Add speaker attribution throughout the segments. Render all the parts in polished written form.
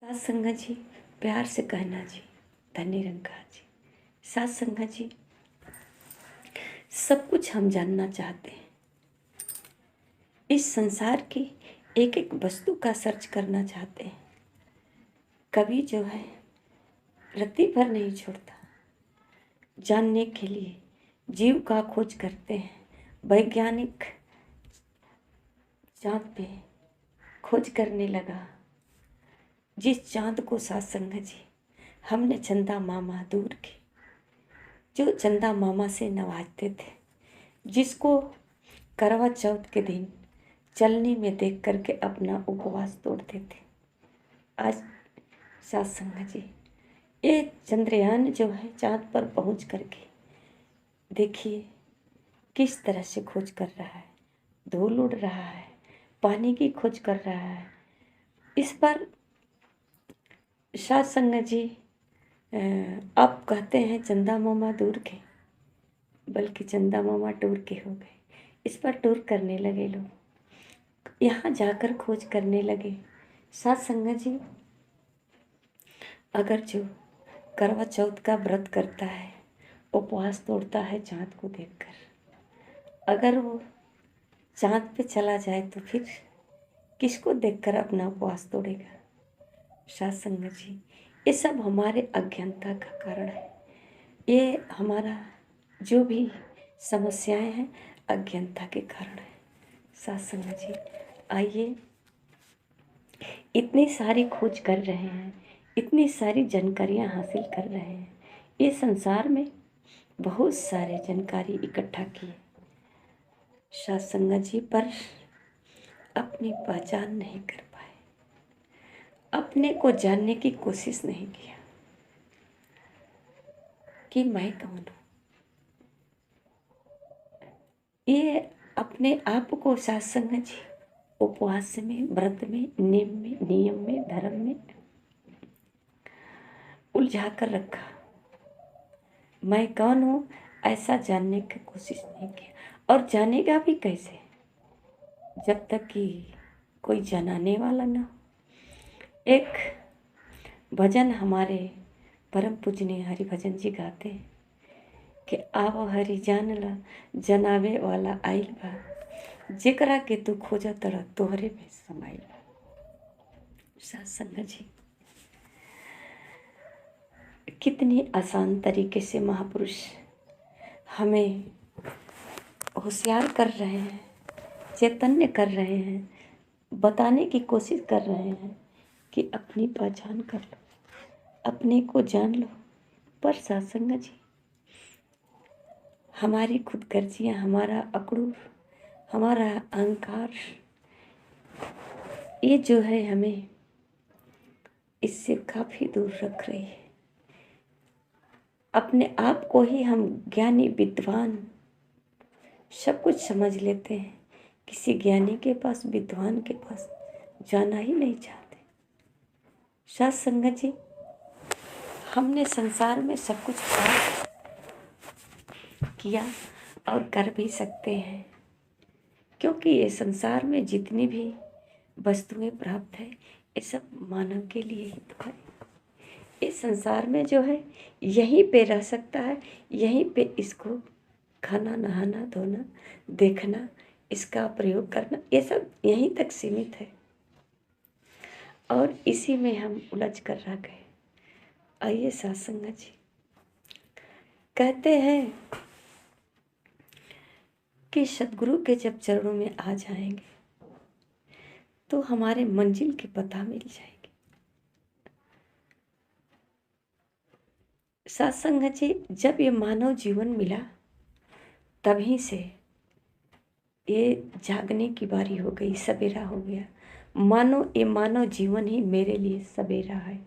Speaker 1: सात संगत जी, प्यार से कहना जी, धन्य रंगा जी। सात संगत जी, सब कुछ हम जानना चाहते हैं। इस संसार की एक एक वस्तु का सर्च करना चाहते हैं। कभी जो है रत्ती भर नहीं छोड़ता। जानने के लिए जीव का खोज करते हैं। वैज्ञानिक चाँद पे खोज करने लगा। जिस चाँद को सात संगत जी हमने चंदा मामा दूर के, जो चंदा मामा से नवाजते थे, जिसको करवा चौथ के दिन चलनी में देख करके अपना उपवास तोड़ते थे। आज सात संगत जी ये चंद्रयान जो है चाँद पर पहुंच करके देखिए किस तरह से खोज कर रहा है। धूल उड़ रहा है, पानी की खोज कर रहा है। इस पर सात संगत जी आप कहते हैं चंदा मामा दूर के, बल्कि चंदा मामा टूर के हो गए। इस पर टूर करने लगे लोग, यहाँ जाकर खोज करने लगे। सात संगत जी, अगर जो करवा चौथ का व्रत करता है, उपवास तोड़ता है चाँद को देखकर, अगर वो चाँद पे चला जाए तो फिर किसको देखकर अपना उपवास तोड़ेगा। सात संगत जी, ये सब हमारे अज्ञानता का कारण है। ये हमारा जो भी समस्याएं हैं अज्ञानता के कारण है। सात संगत जी, आइए इतनी सारी खोज कर रहे हैं, इतनी सारी जानकारियां हासिल कर रहे हैं। ये संसार में बहुत सारे जानकारी इकट्ठा किए सात संगत जी, पर अपनी पहचान नहीं कर पाए, अपने को जानने की कोशिश नहीं किया कि मैं कौन हूँ। ये अपने आप को सात संगत जी उपवास में, व्रत में, नियम में, धर्म में उलझा कर रखा। मैं कौन हूँ ऐसा जानने की कोशिश नहीं किया। और जानेगा भी कैसे जब तक कि कोई जनाने वाला ना हो। एक भजन हमारे परम पूजनीय हरि भजन जी गाते हैं कि आव हरि जान ला जनावे वाला आइल बा, जेकरा के तू खोजा तड़ा तोहरे में समाइल बा। सात संगत जी, कितनी आसान तरीके से महापुरुष हमें होशियार कर रहे हैं, चैतन्य कर रहे हैं, बताने की कोशिश कर रहे हैं कि अपनी पहचान कर लो, अपने को जान लो। पर सात संगत जी, हमारी खुदगर्जियाँ, हमारा अक्रूर, हमारा अहंकार, ये जो है हमें इससे काफ़ी दूर रख रही है। अपने आप को ही हम ज्ञानी, विद्वान सब कुछ समझ लेते हैं। किसी ज्ञानी के पास, विद्वान के पास जाना ही नहीं चाहते। सात संगत जी, हमने संसार में सब कुछ प्राप्त किया और कर भी सकते हैं, क्योंकि ये संसार में जितनी भी वस्तुएं प्राप्त है ये सब मानव के लिए ही तो है। इस संसार में जो है यहीं पे रह सकता है, यहीं पे इसको खाना, नहाना, धोना, देखना, इसका प्रयोग करना, ये सब यहीं तक सीमित है। और इसी में हम उलझ कर रह गए। आइए सात संगत जी, कहते हैं कि सदगुरु के जब चरणों में आ जाएंगे तो हमारे मंजिल की पता मिल जाएगी। सात संगत जी, जब ये मानव जीवन मिला तभी से ये जागने की बारी हो गई, सवेरा हो गया। मानो ये मानव जीवन ही मेरे लिए सवेरा है,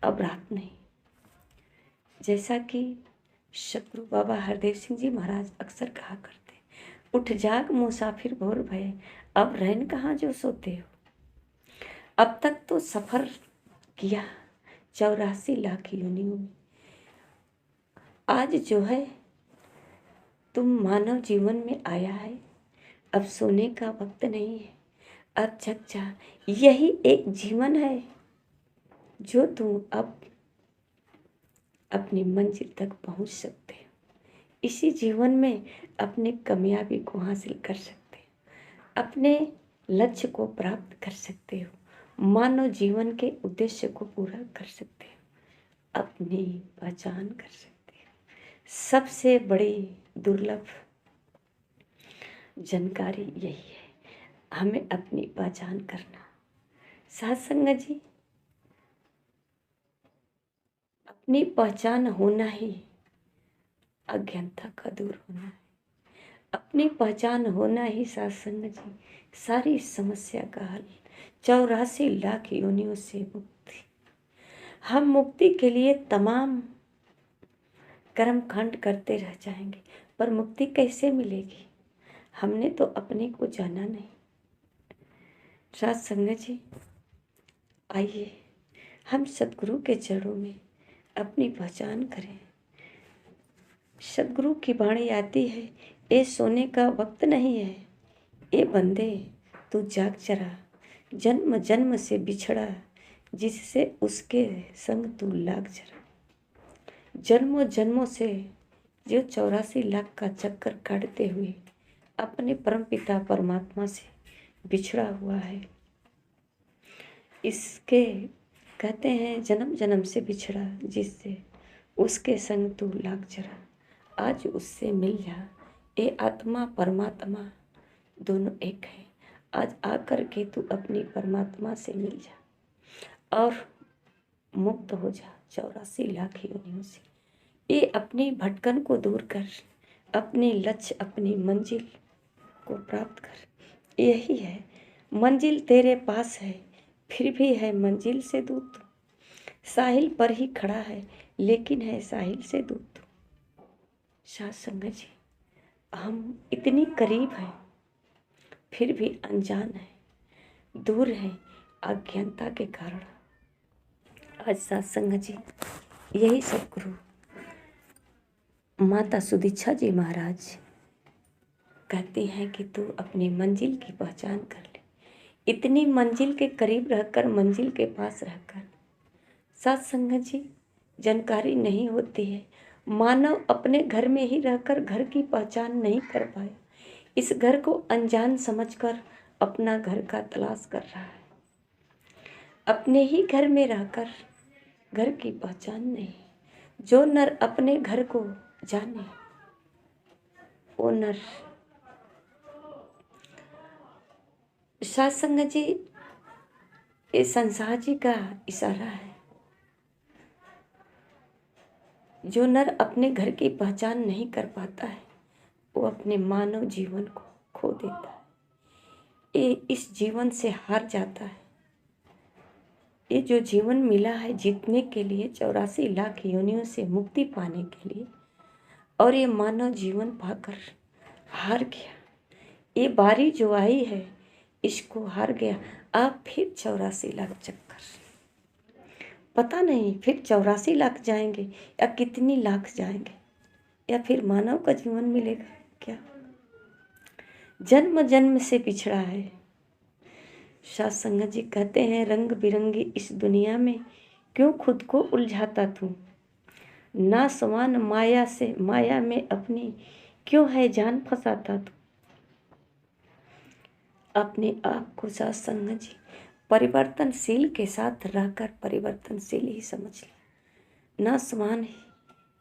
Speaker 1: अब रात नहीं। जैसा कि सतगुरु बाबा हरदेव सिंह जी महाराज अक्सर कहा करते, उठ जाग मुसाफिर भोर भये, अब रहन कहाँ जो सोते हो। अब तक तो सफ़र किया 84 लाख योनियों में, आज जो है तुम मानव जीवन में आया है, अब सोने का वक्त नहीं है, अब जग जा, यही एक जीवन है। जो तुम अब अपनी मंजिल तक पहुंच सकते हो। इसी जीवन में अपने कामयाबी को हासिल कर सकते हो, अपने लक्ष्य को प्राप्त कर सकते हो, मानव जीवन के उद्देश्य को पूरा कर सकते हो, अपनी पहचान कर सकते हो। सबसे बड़ी दुर्लभ जानकारी यही है, हमें अपनी पहचान करना। साथ संगत जी, अपनी पहचान होना ही अज्ञानता का दूर होना है। अपनी पहचान होना ही साथ संगत जी सारी समस्या का हल। 84 लाख योनियों से मुक्ति। हम मुक्ति के लिए तमाम कर्म कांड करते रह जाएंगे, पर मुक्ति कैसे मिलेगी? हमने तो अपने को जाना नहीं। साथ संगत जी, आइए हम सदगुरु के चरणों में अपनी पहचान करें। सदगुरु की वाणी आती है, ये सोने का वक्त नहीं है, ये बंदे तू जाग जरा, जन्म जन्म से बिछड़ा जिससे उसके संग तू लाग जरा। जन्मों जन्मों से जो 84 लाख का चक्कर काटते हुए अपने परमपिता परमात्मा से बिछड़ा हुआ है, इसके कहते हैं जन्म जन्म से बिछड़ा जिससे उसके संग तू लाग जरा। आज उससे मिल जा, ये आत्मा परमात्मा दोनों एक है। आज आकर के तू अपनी परमात्मा से मिल जा और मुक्त हो जा 84 लाख योनियों से। ये अपनी भटकन को दूर कर, अपने लक्ष्य अपनी मंजिल को प्राप्त कर। यही है मंजिल तेरे पास है, फिर भी है मंजिल से दूर तू। साहिल पर ही खड़ा है, लेकिन है साहिल से दूर तू। साथ संगत जी, हम इतनी करीब हैं, फिर भी अनजान है, दूर है अज्ञानता के कारण। आज साथ संगत जी, यही सदगुरु माता सुदीक्षा जी महाराज कहती हैं कि तू अपनी मंजिल की पहचान कर ले। इतनी मंजिल के करीब रहकर, मंजिल के पास रहकर साथ संगत जी जानकारी नहीं होती है। मानव अपने घर में ही रहकर घर की पहचान नहीं कर पाया, इस घर को अनजान समझकर अपना घर का तलाश कर रहा है। अपने ही घर में रहकर घर की पहचान नहीं। जो नर अपने घर को जाने वो नर। साथ संगत जी, ये संसार जी का इशारा है। जो नर अपने घर की पहचान नहीं कर पाता है, वो अपने मानव जीवन को खो देता है। ये इस जीवन से हार जाता है। ये जो जीवन मिला है जीतने के लिए, 84 लाख योनियों से मुक्ति पाने के लिए, और ये मानव जीवन पाकर हार गया। ये बारी जो आई है इसको हार गया। अब फिर 84 लाख चक्कर, पता नहीं फिर 84 लाख जाएंगे या कितनी लाख जाएंगे, या फिर मानव का जीवन मिलेगा क्या? जन्म जन्म से पिछड़ा है। साथ संगत जी कहते हैं, रंग बिरंगी इस दुनिया में क्यों खुद को उलझाता तू, ना समान माया से माया में अपनी क्यों है जान फंसाता तू। अपने आप को साथ संगत जी परिवर्तनशील के साथ रहकर परिवर्तनशील ही समझ ले। ना समान ही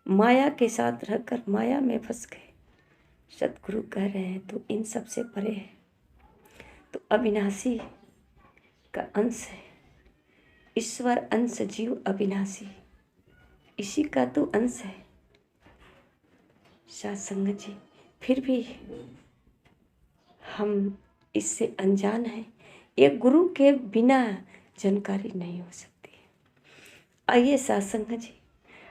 Speaker 1: माया के साथ रहकर माया में फंस गए। सतगुरु कह रहे हैं तो इन सब से परे है, तो अविनाशी का अंश है। ईश्वर अंश जीव अविनाशी, इसी का तो अंश है। साथ संगत जी, फिर भी हम इससे अनजान हैं। ये गुरु के बिना जानकारी नहीं हो सकती। आइए साथ संगत जी,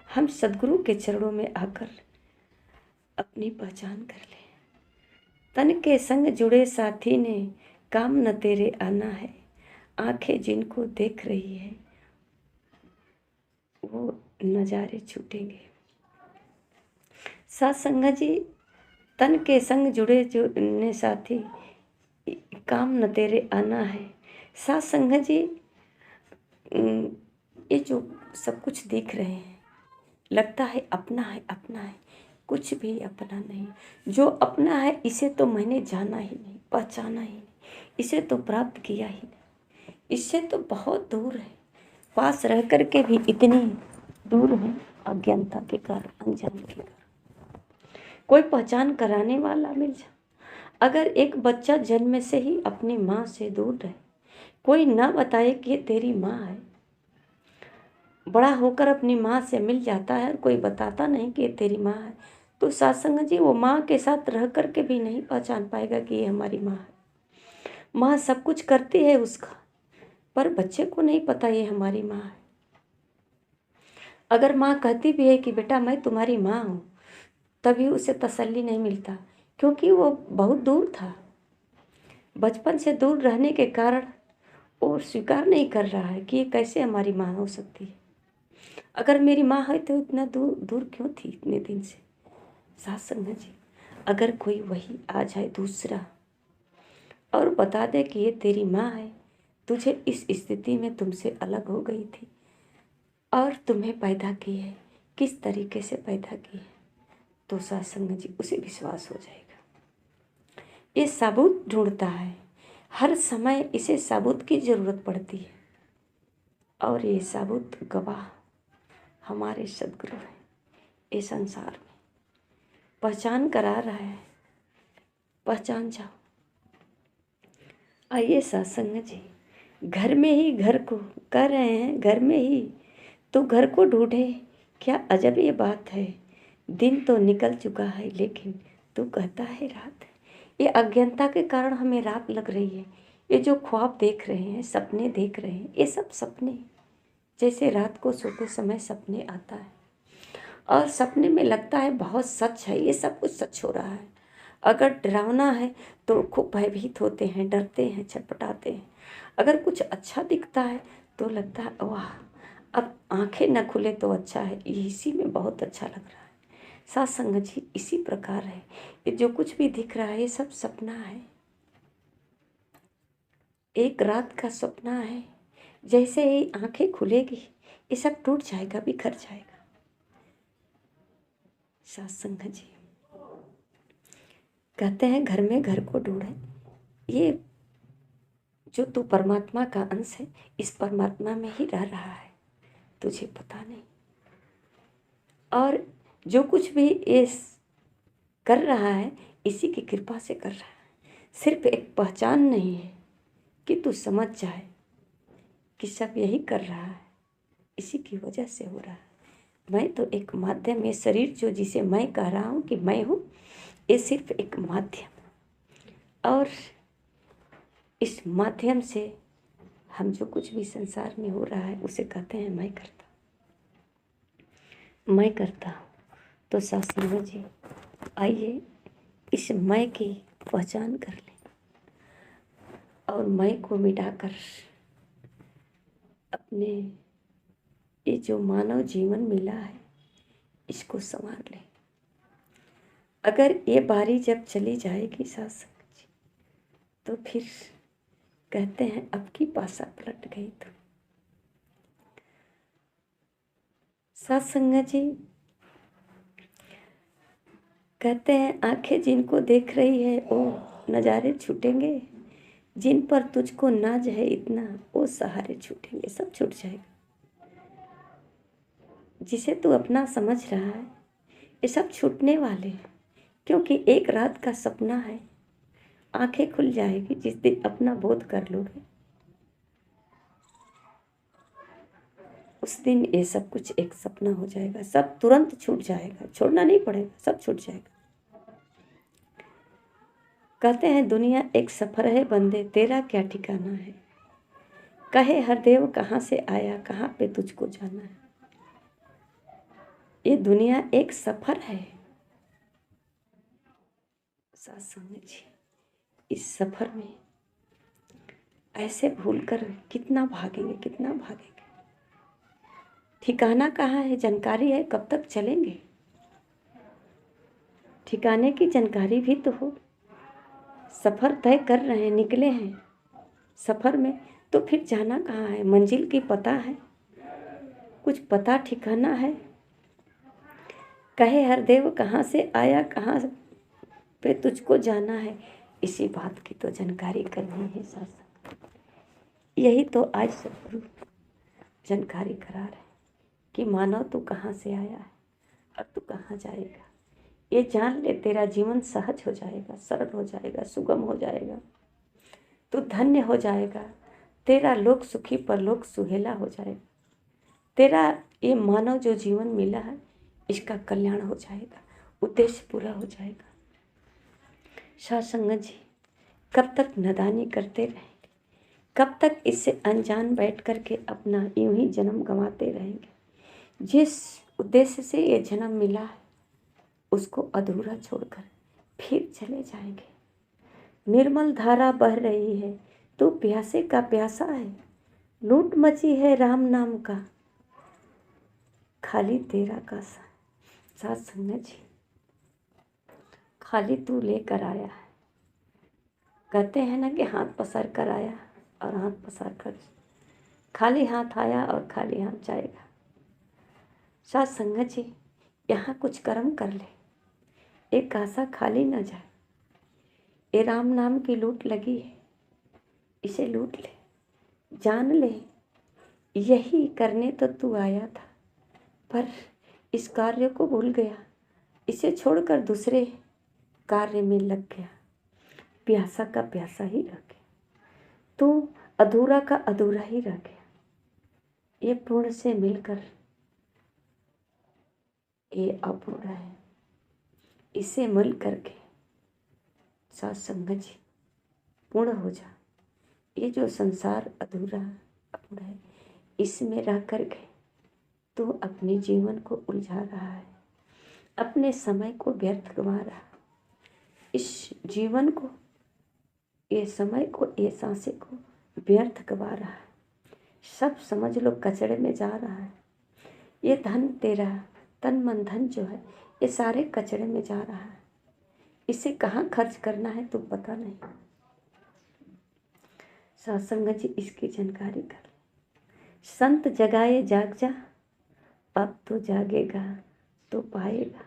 Speaker 1: हम सदगुरु के चरणों में आकर अपनी पहचान कर ले। तन के संग जुड़े साथी ने काम न तेरे आना है, आंखें जिनको देख रही है वो नज़ारे छूटेंगे। साथ संगत जी, तन के संग जुड़े साथी काम न तेरे आना है। साथ संगत जी, ये जो सब कुछ देख रहे हैं लगता है अपना है, अपना है, कुछ भी अपना नहीं। जो अपना है इसे तो मैंने जाना ही नहीं, पहचाना ही नहीं, इसे तो प्राप्त किया ही नहीं, इससे तो बहुत दूर है। पास रह कर के भी इतनी दूर है अज्ञानता के कारण, अनजान के कारण। कोई पहचान कराने वाला मिल जाए। अगर एक बच्चा जन्म से ही अपनी माँ से दूर रहे, कोई ना बताए कि ये तेरी माँ है, बड़ा होकर अपनी माँ से मिल जाता है और कोई बताता नहीं कि ये तेरी माँ है, तो सत्संग जी वो माँ के साथ रह कर के भी नहीं पहचान पाएगा कि ये हमारी माँ है। माँ सब कुछ करती है उसका, पर बच्चे को नहीं पता ये हमारी माँ है। अगर माँ कहती भी है कि बेटा मैं तुम्हारी माँ हूँ, तभी उसे तसल्ली नहीं मिलता, क्योंकि वो बहुत दूर था। बचपन से दूर रहने के कारण वो स्वीकार नहीं कर रहा है कि ये कैसे हमारी माँ हो सकती है। अगर मेरी माँ है तो इतना दूर दूर क्यों थी इतने दिन से। सत्संग जी, अगर कोई वही आ जाए दूसरा और बता दे कि ये तेरी माँ है, तुझे इस स्थिति में तुमसे अलग हो गई थी और तुम्हें पैदा की है, किस तरीके से पैदा की है, तो सत्संग जी उसे विश्वास हो जाएगा। ये सबूत ढूंढता है, हर समय इसे सबूत की ज़रूरत पड़ती है, और ये सबूत गवाह हमारे सदगुरु हैं। ये संसार में पहचान करा रहा है, पहचान जाओ। आइए सत्संग जी, घर में ही घर को कर रहे हैं, घर में ही तो घर को ढूंढे। क्या अजब ये बात है, दिन तो निकल चुका है लेकिन तू कहता है रात है। ये अज्ञानता के कारण हमें रात लग रही है। ये जो ख्वाब देख रहे हैं, सपने देख रहे हैं, ये सब सपने, जैसे रात को सोते समय सपने आता है और सपने में लगता है बहुत सच है, ये सब कुछ सच हो रहा है। अगर डरावना है तो खूब भयभीत होते हैं, डरते हैं, छटपटाते हैं। अगर कुछ अच्छा दिखता है तो लगता है वाह, अब आंखें न खुले तो अच्छा है, इसी में बहुत अच्छा लग रहा है। सत्संग जी इसी प्रकार है, ये जो कुछ भी दिख रहा है ये सब सपना है, एक रात का सपना है। जैसे ही आंखें खुलेगी ये सब टूट जाएगा, बिखर जाएगा। सत्संग जी कहते हैं घर में घर को ढूंढे। ये जो तू परमात्मा का अंश है, इस परमात्मा में ही रह रहा है, तुझे पता नहीं। और जो कुछ भी ये कर रहा है इसी की कृपा से कर रहा है। सिर्फ एक पहचान नहीं है कि तू समझ जाए कि सब यही कर रहा है, इसी की वजह से हो रहा है। मैं तो एक माध्यम, ये शरीर जो जिसे मैं कह रहा हूँ कि मैं हूँ, ये सिर्फ एक माध्यम, और इस माध्यम से हम जो कुछ भी संसार में हो रहा है उसे कहते हैं मैं करता, मैं करता हूँ। तो सत्संग जी आइए इस मैं की पहचान कर लें और मैं को मिटाकर अपने ये जो मानव जीवन मिला है इसको संवार लें। अगर ये बारी जब चली जाएगी सत्संग जी, तो फिर कहते हैं अब की पासा पलट गई। तो सत्संग जी कहते हैं आंखें जिनको देख रही है वो नज़ारे छूटेंगे, जिन पर तुझको नाज है इतना वो सहारे छूटेंगे, सब छूट जाएगा। जिसे तू अपना समझ रहा है ये सब छूटने वाले हैं, क्योंकि एक रात का सपना है। आंखें खुल जाएगी जिस दिन अपना बोध कर लोगे, उस दिन ये सब कुछ एक सपना हो जाएगा, सब तुरंत छूट जाएगा, छोड़ना नहीं पड़ेगा, सब छूट जाएगा। कहते हैं दुनिया एक सफ़र है बंदे, तेरा क्या ठिकाना है। कहे हर देव कहाँ से आया, कहाँ पे तुझको जाना है। ये दुनिया एक सफ़र है सत्संग जी। इस सफ़र में ऐसे भूल कर कितना भागेंगे, कितना भागेंगे। ठिकाना कहाँ है, जानकारी है, कब तक चलेंगे। ठिकाने की जानकारी भी तो हो। सफ़र तय कर रहे हैं, निकले हैं सफ़र में, तो फिर जाना कहाँ है, मंजिल की पता है। कुछ पता ठिकाना है? कहे हरदेव कहाँ से आया, कहाँ पे तुझको जाना है, इसी बात की तो जानकारी करनी है साथ। यही तो आज सदगुरु जानकारी करा रहे कि मानव तू कहाँ से आया है और तू कहाँ जाएगा। ये जान ले, तेरा जीवन सहज हो जाएगा, सरल हो जाएगा, सुगम हो जाएगा, तू धन्य हो जाएगा, तेरा लोक सुखी परलोक सुहेला हो जाएगा। तेरा ये मानव जो जीवन मिला है इसका कल्याण हो जाएगा, उद्देश्य पूरा हो जाएगा। साध संगत जी, कब तक नादानी करते रहेंगे? कब तक इससे अनजान बैठ कर के अपना यूं ही जन्म गंवाते रहेंगे? जिस उद्देश्य से ये जन्म मिला है उसको अधूरा छोड़कर फिर चले जाएंगे। निर्मल धारा बह रही है, तू प्यासे का प्यासा है, लूट मची है राम नाम का, खाली तेरा का साथ संगत जी, खाली तू लेकर आया है। कहते हैं ना कि हाथ पसार कर आया और हाथ पसार कर खाली हाथ आया और खाली हाथ जाएगा। साथ संगत जी, यहाँ कुछ कर्म कर ले, एक कासा खाली न जाए। ये राम नाम की लूट लगी है, इसे लूट ले, जान ले यही करने तो तू आया था, पर इस कार्य को भूल गया, इसे छोड़कर दूसरे कार्य में लग गया, प्यासा का प्यासा ही रह गया, तू अधूरा का अधूरा ही रह गया। ये पूर्ण से मिलकर ये अपूर्ण है, इसे मिल करके साथ संगत जी पूर्ण हो जा। ये जो संसार अधूरा अपूर्ण है, इसमें रह करके तू अपने जीवन को उलझा रहा है, अपने समय को व्यर्थ गंवा रहा है। इस जीवन को, ये समय को, ये सांसें को व्यर्थ गंवा रहा है। सब समझ लो कचड़े में जा रहा है। ये धन तेरा, तन मन धन जो है, ये सारे कचड़े में जा रहा है। इसे कहाँ खर्च करना है तो पता नहीं। सत्संग जी, इसकी जानकारी कर। संत जगाए जाग जा, अब तो जागेगा तो पाएगा।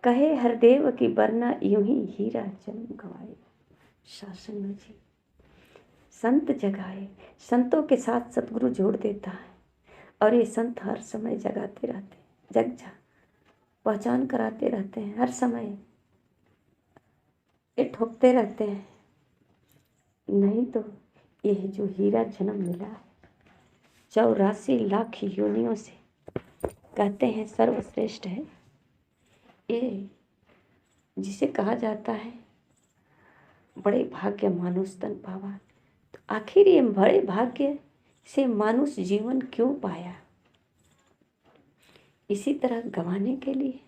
Speaker 1: कहे हरदेव की वरना यूं ही हीरा जन्म गवाएगा। सत्संग जी, संत जगाए, संतों के साथ सतगुरु जोड़ देता है और ये संत हर समय जगाते रहते, जग जा, पहचान कराते रहते हैं, हर समय ये ठोकते रहते हैं। नहीं तो यह जो हीरा जन्म मिला है 84 लाख योनियों से, कहते हैं सर्वश्रेष्ठ है, ये जिसे कहा जाता है बड़े भाग्य मानुष तन पावा। तो आखिर ये बड़े भाग्य से मानुष जीवन क्यों पाया? इसी तरह गंवाने के लिए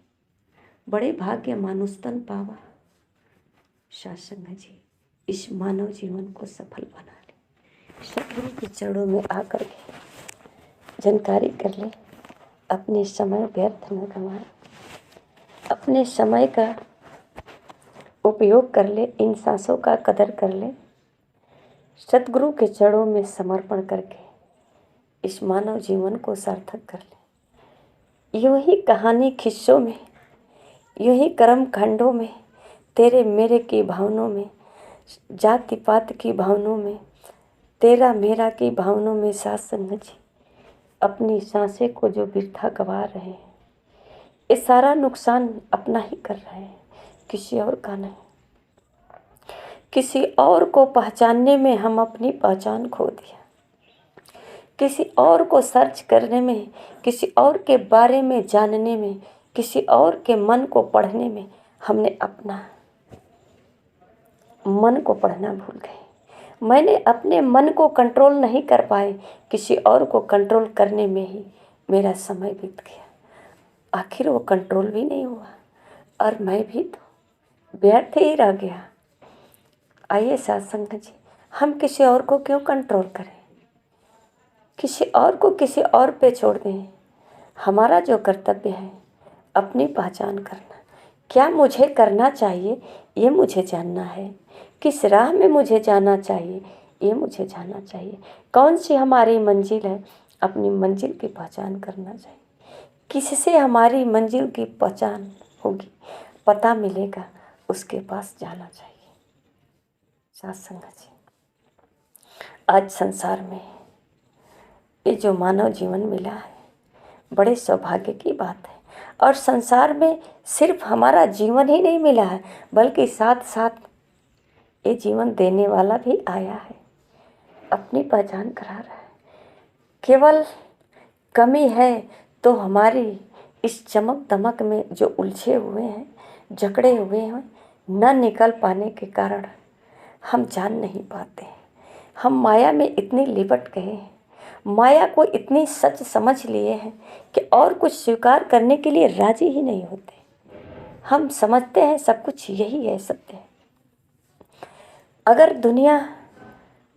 Speaker 1: बड़े भाग्य मानुष तन पावा। सत्संग जी, इस मानव जीवन को सफल बना ले। सतगुरु के चरणों में आकर के जानकारी कर ले, अपने समय व्यर्थ न गंवाए, अपने समय का उपयोग कर ले, इन सांसों का कदर कर ले, सतगुरु के चरणों में समर्पण करके इस मानव जीवन को सार्थक कर ले। यूं ही कहानी खिस्सों में, यूं ही कर्म खंडों में, तेरे मेरे की भावनाओं में, जाति पात की भावनाओं में, तेरा मेरा की भावनाओं में साथ संगत जी अपनी सांसें को जो बिरथा गवा रहे हैं, ये सारा नुकसान अपना ही कर रहे हैं, किसी और का नहीं। किसी और को पहचानने में हम अपनी पहचान खो दिया, किसी और को सर्च करने में, किसी और के बारे में जानने में, किसी और के मन को पढ़ने में हमने अपना मन को पढ़ना भूल गए। मैंने अपने मन को कंट्रोल नहीं कर पाए, किसी और को कंट्रोल करने में ही मेरा समय बीत गया। आखिर वो कंट्रोल भी नहीं हुआ और मैं भी तो व्यर्थ ही रह गया। आइए सत्संग जी, हम किसी और को क्यों कंट्रोल करें, किसी और को किसी और पे छोड़ दें। हमारा जो कर्तव्य है अपनी पहचान करना, क्या मुझे करना चाहिए ये मुझे जानना है, किस राह में मुझे जाना चाहिए ये मुझे जानना चाहिए, कौन सी हमारी मंजिल है अपनी मंजिल की पहचान करना चाहिए। किससे हमारी मंजिल की पहचान होगी, पता मिलेगा, उसके पास जाना चाहिए। साथ संगत जी, आज संसार में ये जो मानव जीवन मिला है, बड़े सौभाग्य की बात है। और संसार में सिर्फ हमारा जीवन ही नहीं मिला है, बल्कि साथ साथ ये जीवन देने वाला भी आया है, अपनी पहचान करा रहा है। केवल कमी है तो हमारी इस चमक दमक में जो उलझे हुए हैं, जकड़े हुए हैं, न निकल पाने के कारण हम जान नहीं पाते हैं। हम माया में इतने लिपट गए हैं, माया को इतनी सच समझ लिए हैं कि और कुछ स्वीकार करने के लिए राजी ही नहीं होते। हम समझते हैं सब कुछ यही है, सत्य है। अगर दुनिया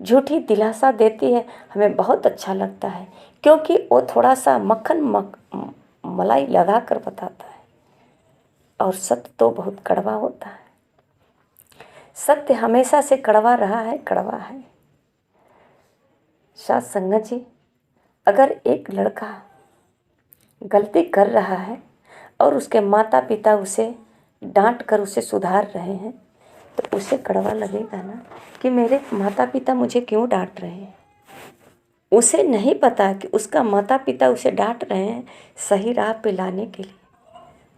Speaker 1: झूठी दिलासा देती है, हमें बहुत अच्छा लगता है, क्योंकि वो थोड़ा सा मक्खन मलाई लगा कर बताता है। और सत्य तो बहुत कड़वा होता है। सत्य हमेशा से कड़वा रहा है, कड़वा है। साथ संगत जी, अगर एक लड़का गलती कर रहा है और उसके माता पिता उसे डांट कर उसे सुधार रहे हैं, तो उसे कड़वा लगेगा ना कि मेरे माता पिता मुझे क्यों डांट रहे हैं। उसे नहीं पता कि उसका माता पिता उसे डांट रहे हैं सही राह पे लाने के लिए,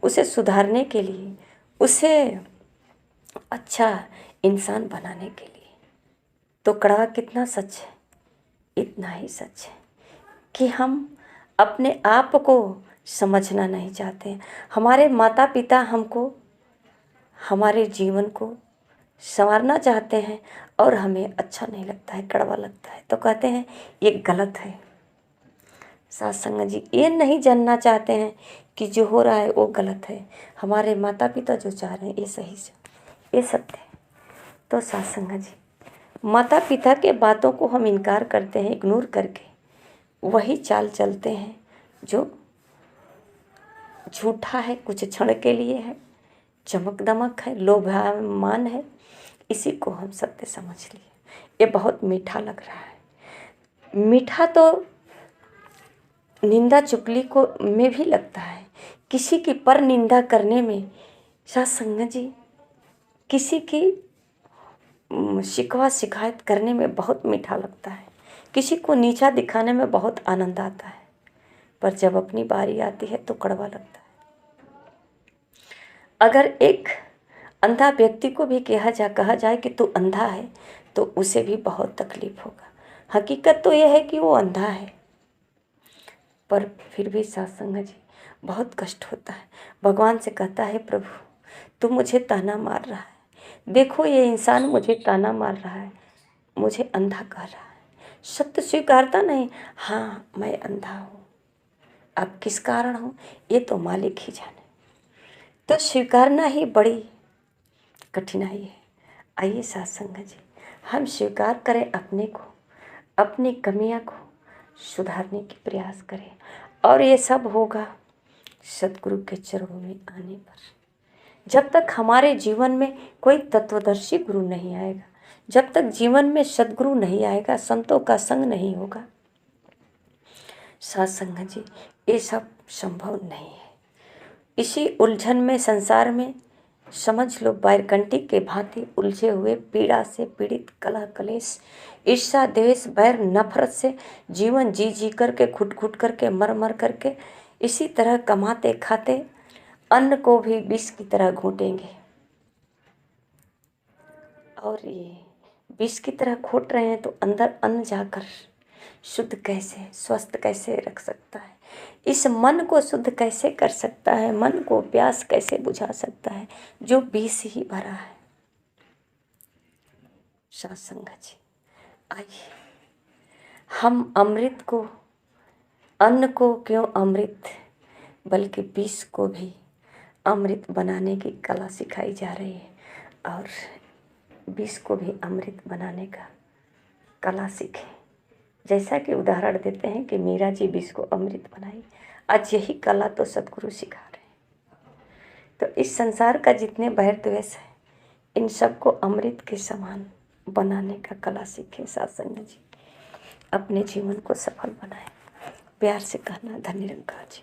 Speaker 1: उसे सुधारने के लिए, उसे अच्छा इंसान बनाने के लिए। तो कड़वा कितना सच है, इतना ही सच है कि हम अपने आप को समझना नहीं चाहते। हमारे माता पिता हमको, हमारे जीवन को संवारना चाहते हैं और हमें अच्छा नहीं लगता है, कड़वा लगता है, तो कहते हैं ये गलत है। साथ संगत जी, ये नहीं जानना चाहते हैं कि जो हो रहा है वो गलत है, हमारे माता पिता जो चाह रहे हैं ये सही से, ये सत्य है। तो साथ संगत जी, माता पिता के बातों को हम इनकार करते हैं, इग्नोर करके वही चाल चलते हैं जो झूठा है, कुछ क्षण के लिए है, चमक दमक है, लोभामान है, इसी को हम सत्य समझ लिए। ये बहुत मीठा लग रहा है। मीठा तो निंदा चुगली को में भी लगता है, किसी की पर निंदा करने में, साथ संगत जी, किसी की शिकवा शिकायत करने में बहुत मीठा लगता है, किसी को नीचा दिखाने में बहुत आनंद आता है, पर जब अपनी बारी आती है तो कड़वा लगता है। अगर एक अंधा व्यक्ति को भी कहा जाए कि तू अंधा है, तो उसे भी बहुत तकलीफ होगा। हकीकत तो यह है कि वो अंधा है, पर फिर भी साथ संगत जी बहुत कष्ट होता है। भगवान से कहता है, प्रभु तू मुझे ताना मार रहा है, देखो ये इंसान मुझे ताना मार रहा है, मुझे अंधा कह रहा है, सत्य स्वीकारता नहीं। हाँ मैं अंधा हूँ, अब किस कारण हूँ ये तो मालिक ही जाने। तो स्वीकारना ही बड़ी कठिनाई है। आइए साथ संगत जी, हम स्वीकार करें अपने को, अपनी कमियां को सुधारने की प्रयास करें, और ये सब होगा सतगुरु के चरणों में आने पर। जब तक हमारे जीवन में कोई तत्वदर्शी गुरु नहीं आएगा, जब तक जीवन में सदगुरु नहीं आएगा, संतों का संग नहीं होगा, साथ संगत जी ये सब संभव नहीं है। इसी उलझन में, संसार में समझ लो बैरकंटी के भांति उलझे हुए, पीड़ा से पीड़ित, कलह कलेश, ईर्ष्या द्वेष बैर नफरत से जीवन जी जी करके, घुट घुट करके, मर मर करके, इसी तरह कमाते खाते अन्न को भी विष की तरह घोटेंगे। और ये विष की तरह घोट रहे हैं तो अंदर अन्न जाकर शुद्ध कैसे, स्वस्थ कैसे रख सकता है, इस मन को शुद्ध कैसे कर सकता है, मन को प्यास कैसे बुझा सकता है जो विष ही भरा है। साथ संगत जी, आइए हम अमृत को, अन्न को क्यों अमृत, बल्कि विष को भी अमृत बनाने की कला सिखाई जा रही है, और विष को भी अमृत बनाने का कला सीखें। जैसा कि उदाहरण देते हैं कि मीरा जी विष को अमृत बनाई, आज यही कला तो सतगुरु सिखा रहे हैं। तो इस संसार का जितने बैर द्वेष है, इन सबको अमृत के समान बनाने का कला सीखें। साथ संगत जी, अपने जीवन को सफल बनाएं। प्यार से कहना। धन्य निरंकार जी।